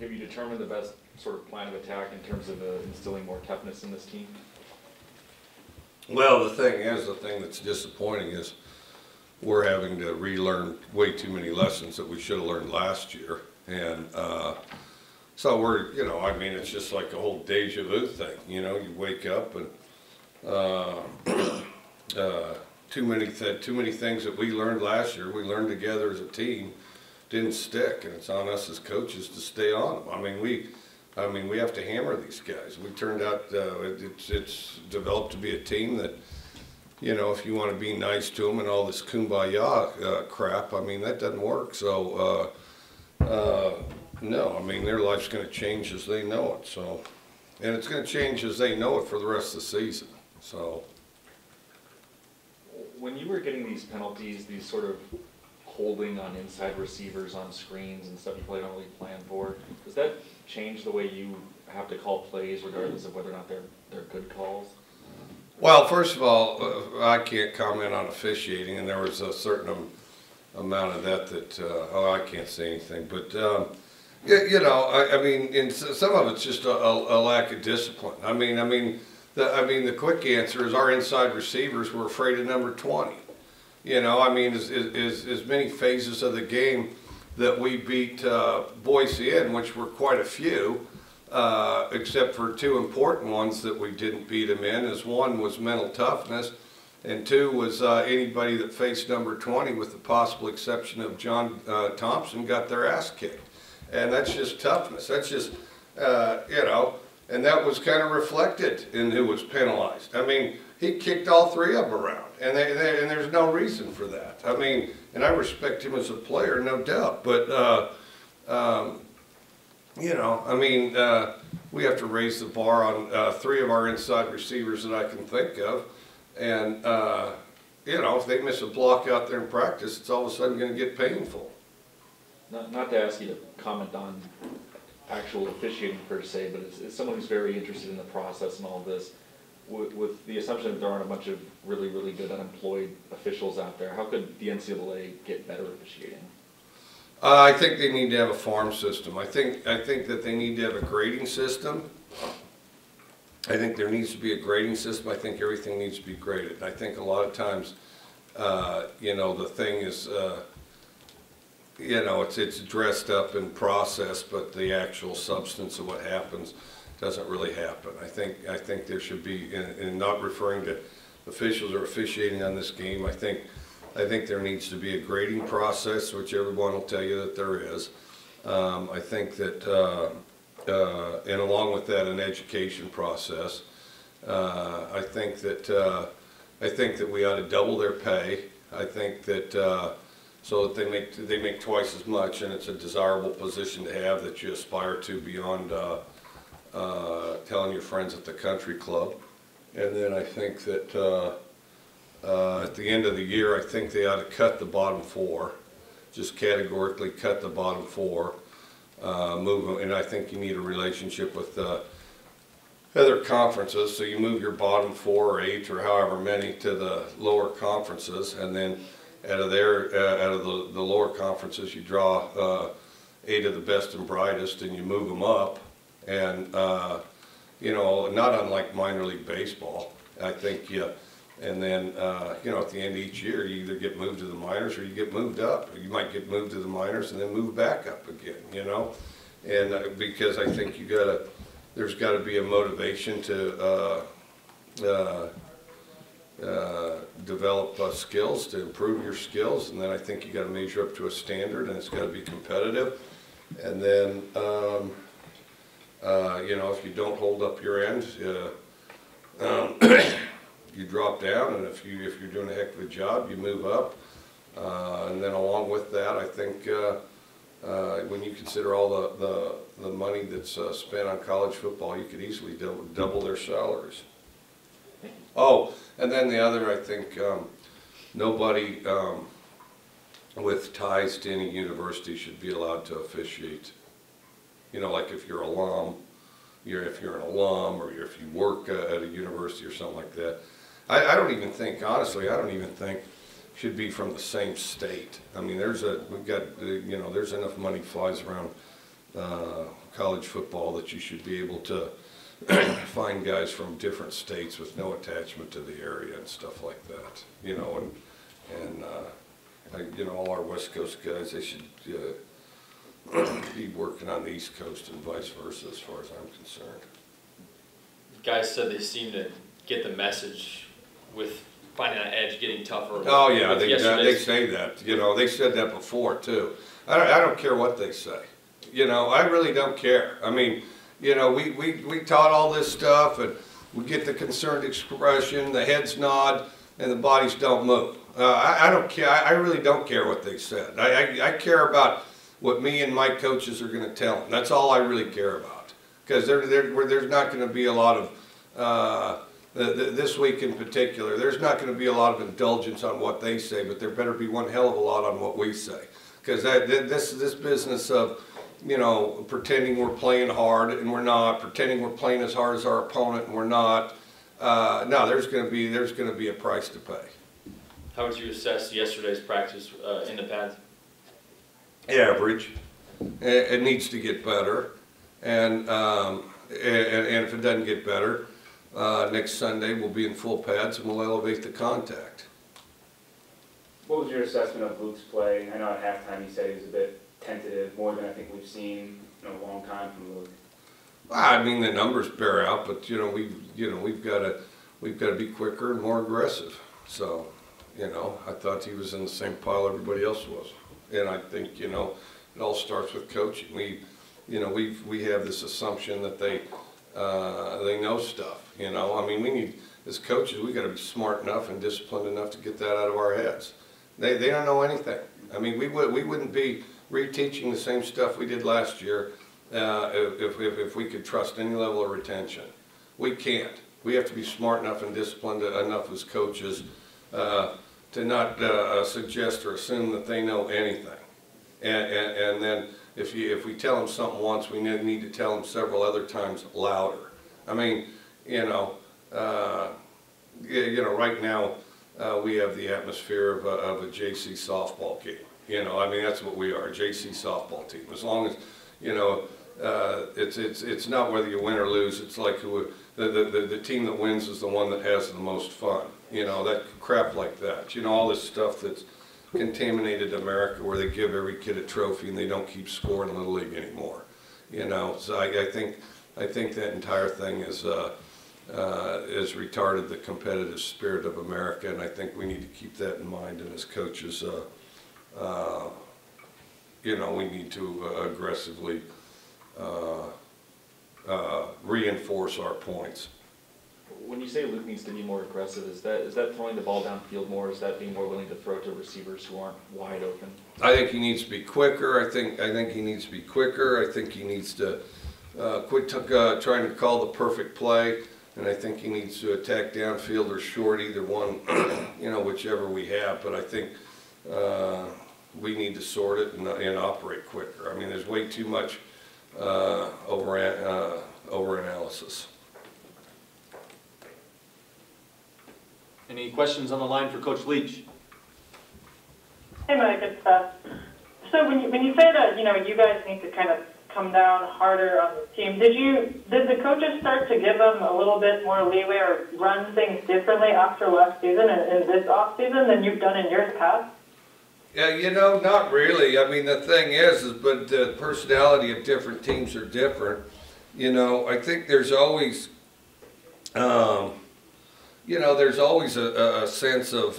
have you determined the best sort of plan of attack in terms of instilling more toughness in this team? Well, the thing that's disappointing is we're having to relearn way too many lessons that we should have learned last year. And so we're, I mean, it's just like a whole deja vu thing. You wake up and too many things that we learned last year, we learned together as a team, didn't stick, and it's on us as coaches to stay on them. I mean, we have to hammer these guys. We turned out, it's developed to be a team that, if you want to be nice to them and all this kumbaya crap, I mean, that doesn't work. So, no, I mean, their life's going to change as they know it. So, and it's going to change as they know it for the rest of the season. So, when you were getting these penalties, these sort of holding on inside receivers on screens and stuff you probably don't really plan for, does that change the way you have to call plays regardless of whether or not they're good calls? Well, first of all, I can't comment on officiating, and there was a certain amount of that I can't say anything. But, I mean, some of it's just a lack of discipline. I mean, the quick answer is our inside receivers were afraid of number 20. I mean, as many phases of the game that we beat Boise in, which were quite a few, except for two important ones that we didn't beat them in, as one was mental toughness, and two was anybody that faced number 20, with the possible exception of John Thompson, got their ass kicked. And that's just toughness. That's just, and that was kind of reflected in who was penalized. I mean, he kicked all three of them around, and there's no reason for that. I mean, and I respect him as a player, no doubt, but, I mean, we have to raise the bar on three of our inside receivers that I can think of, and, if they miss a block out there in practice, it's all of a sudden going to get painful. Not to ask you to comment on actual officiating per se, but as someone who's very interested in the process and all of this, with the assumption that there aren't a bunch of really, really good unemployed officials out there, how could the NCAA get better officiating? I think they need to have a farm system. I think that they need to have a grading system. I think there needs to be a grading system. I think everything needs to be graded. I think a lot of times, the thing is, it's dressed up in process, but the actual substance of what happens doesn't really happen. I think there should be, and not referring to officials or officiating on this game, I think there needs to be a grading process, which everyone will tell you that there is. I think that, and along with that, an education process. I think that we ought to double their pay. I think that so that they make twice as much, and it's a desirable position to have that you aspire to beyond telling your friends at the country club. And then I think that at the end of the year, I think they ought to cut the bottom four, just categorically cut the bottom four, move them, and I think you need a relationship with other conferences, so you move your bottom 4 or 8 or however many to the lower conferences, and then out of the lower conferences you draw 8 of the best and brightest, and you move them up, and not unlike minor league baseball, I think. And then at the end of each year, you either get moved to the minors or you get moved up. You might get moved to the minors and then move back up again, and because I think there's got to be a motivation to develop skills, to improve your skills, and then I think you got to measure up to a standard, and it's got to be competitive. And then if you don't hold up your end, you drop down, and if you're doing a heck of a job, you move up. And then along with that, I think when you consider all the money that's spent on college football, you could easily double their salaries. Oh, and then the other, I think, nobody with ties to any university should be allowed to officiate. Like if you're if you're an alum, or if you work at a university or something like that. I don't even think, honestly, should be from the same state. I mean, there's enough money flies around college football, that you should be able to find guys from different states with no attachment to the area and stuff like that, you know, and you know, all our West Coast guys, they should be working on the East Coast and vice versa as far as I'm concerned. Guys said they seem to get the message with finding that edge, getting tougher. Oh yeah, they say that, you know, they said that before too. I don't care what they say, you know, I really don't care. I mean, you know, we taught all this stuff, and we get the concerned expression, the heads nod, and the bodies don't move. I don't care. I really don't care what they said. I care about what me and my coaches are going to tell them. That's all I really care about. Because there's not going to be a lot of, this week in particular, there's not going to be a lot of indulgence on what they say, but there better be one hell of a lot on what we say. Because this business of, you know, pretending we're playing hard and we're not, pretending we're playing as hard as our opponent and we're not, no, there's going to be a price to pay. How would you assess yesterday's practice in the pads? Average. It needs to get better, and if it doesn't get better, next Sunday we'll be in full pads and we'll elevate the contact. What was your assessment of Luke's play? I know at halftime he said he was a bit tentative, more than I think we've seen in a long time from Luke. I mean, the numbers bear out, but you know, we've got to be quicker and more aggressive. So, you know, I thought he was in the same pile everybody else was, and I think, you know, it all starts with coaching. We have this assumption that they know stuff. You know, I mean, we need, as coaches, we got to be smart enough and disciplined enough to get that out of our heads. They don't know anything. I mean, we wouldn't be reteaching the same stuff we did last year if we could trust any level of retention. We can't. We have to be smart enough and disciplined enough as coaches to not suggest or assume that they know anything. And then if we tell them something once, we need to tell them several other times louder. I mean, you know, right now we have the atmosphere of a JC softball game. You know, I mean, that's what we are, a JC softball team. As long as, you know, it's not whether you win or lose. It's like the team that wins is the one that has the most fun. You know, that crap like that. You know, all this stuff that's contaminated America, where they give every kid a trophy and they don't keep score in Little League anymore. You know, so I think that entire thing is retarded the competitive spirit of America, and I think we need to keep that in mind. And as coaches, you know, we need to aggressively reinforce our points. When you say Luke needs to be more aggressive, is that throwing the ball downfield more? Is that being more willing to throw to receivers who aren't wide open? I think he needs to be quicker. I think he needs to be quicker. I think he needs to quit trying to call the perfect play, and I think he needs to attack downfield or short, either one, you know, whichever we have. But I think we need to sort it and operate quicker. I mean, there's way too much over analysis. Any questions on the line for Coach Leach? Hey Mike, it's Beth. So when you say that, you know, you guys need to kind of come down harder on the team, did the coaches start to give them a little bit more leeway or run things differently after last season and this off season than you've done in years past? Yeah, you know, not really. I mean, the thing is but the personality of different teams are different. You know, I think there's always, you know, there's always a sense of,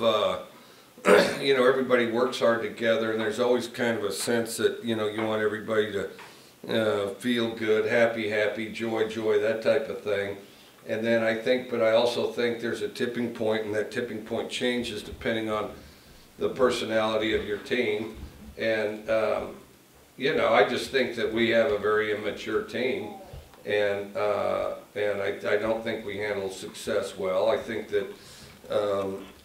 you know, everybody works hard together, and there's always kind of a sense that, you know, you want everybody to feel good, happy, joy, that type of thing. And then I also think there's a tipping point, and that tipping point changes depending on the personality of your team. And, you know, I just think that we have a very immature team. And I don't think we handle success well. I think that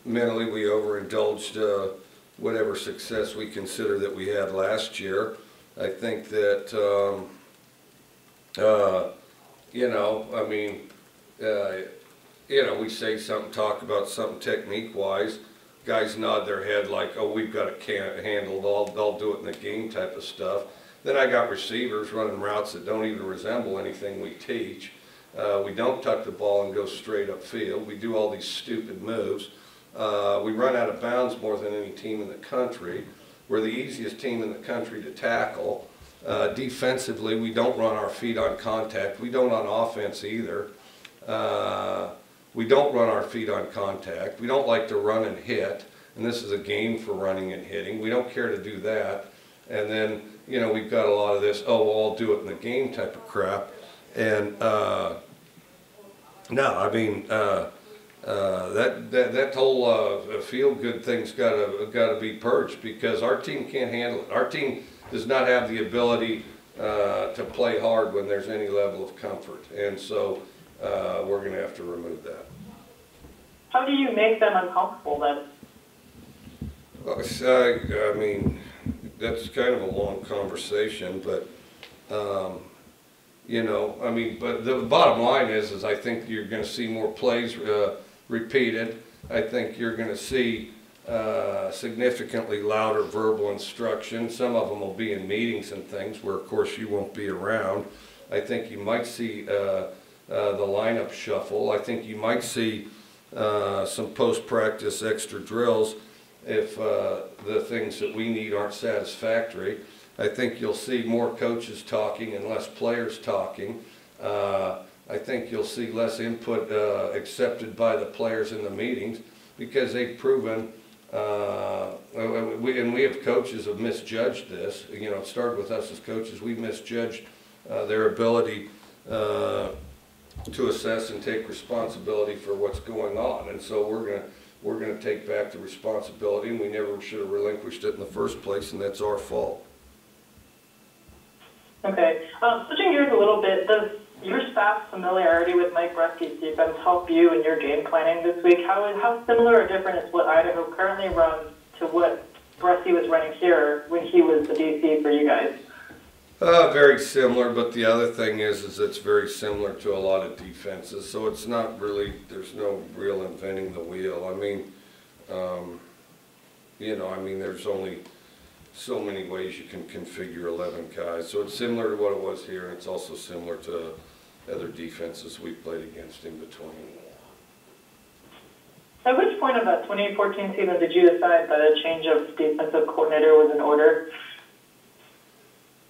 mentally we overindulged whatever success we consider that we had last year. I think that, you know, I mean, you know, we say something, talk about something technique-wise, guys nod their head like, oh, we've got it handled, I'll do it in the game type of stuff. Then I got receivers running routes that don't even resemble anything we teach. We don't tuck the ball and go straight upfield. We do all these stupid moves. We run out of bounds more than any team in the country. We're the easiest team in the country to tackle. Defensively, we don't run our feet on contact. We don't on offense either. We don't run our feet on contact. We don't like to run and hit. And this is a game for running and hitting. We don't care to do that. And then, you know, we've got a lot of this, oh, well, I'll do it in the game type of crap. And no, I mean, that whole feel-good thing's got to be purged, because our team can't handle it. Our team does not have the ability to play hard when there's any level of comfort, and so we're going to have to remove that. How do you make them uncomfortable then? Well, I mean, that's kind of a long conversation, but you know, I mean, but the bottom line is I think you're going to see more plays repeated. I think you're going to see significantly louder verbal instruction. Some of them will be in meetings and things where, of course, you won't be around. I think you might see the lineup shuffle. I think you might see some post-practice extra drills if the things that we need aren't satisfactory. I think you'll see more coaches talking and less players talking. I think you'll see less input accepted by the players in the meetings, because they've proven, and we have coaches have misjudged this. You know, it started with us as coaches. We misjudged their ability to assess and take responsibility for what's going on, and so we're gonna take back the responsibility, and we never should have relinquished it in the first place, and that's our fault. Okay. Switching gears a little bit, does your staff's familiarity with Mike Bresky's defense help you in your game planning this week? How similar or different is what Idaho currently runs to what Bresky was running here when he was the DC for you guys? Very similar, but the other thing is it's very similar to a lot of defenses, so it's not really, there's no real inventing the wheel. I mean, you know, I mean, there's only so many ways you can configure 11 guys, so it's similar to what it was here, and it's also similar to other defenses we played against in between. At which point of that 2014 season did you decide that a change of defensive coordinator was in order?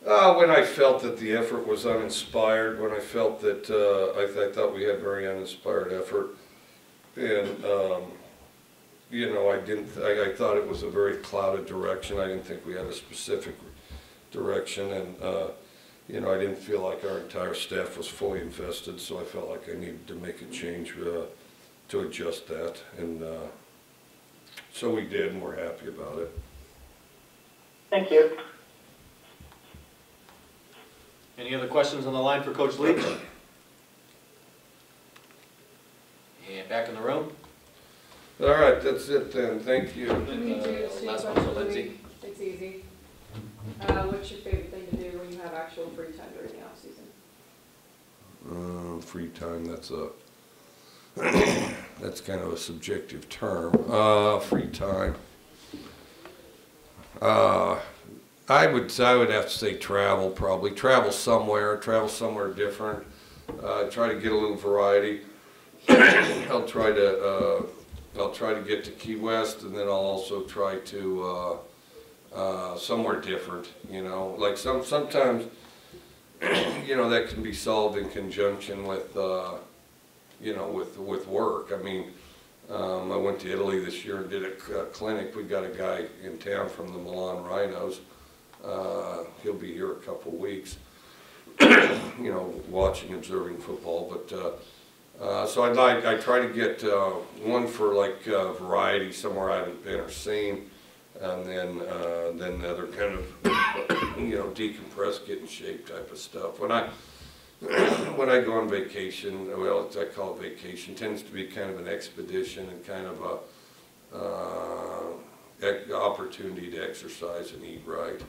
When I felt that the effort was uninspired, when I felt that I thought we had very uninspired effort, and you know, I thought it was a very clouded direction. I didn't think we had a specific direction, and you know, I didn't feel like our entire staff was fully invested, so I felt like I needed to make a change to adjust that, and so we did, and we're happy about it. Thank you. Any other questions on the line for Coach Leach? And back in the room. All right, that's it then. Thank you. Last one for Lindsay. It's easy. What's your favorite thing to do when you have actual free time during the off season? Free time, that's kind of a subjective term. Free time. I would have to say travel, probably. Travel somewhere different. Try to get a little variety. I'll try to get to Key West, and then I'll also try to somewhere different. You know, like sometimes, you know, that can be solved in conjunction with, you know, with work. I mean, I went to Italy this year and did a clinic. We got a guy in town from the Milan Rhinos. He'll be here a couple weeks, you know, watching, observing football. But so I try to get one for like variety, somewhere I haven't been or seen, and then the other kind of, you know, decompress, get in shape type of stuff. When I go on vacation, well, I call it vacation, tends to be kind of an expedition and kind of a opportunity to exercise and eat right.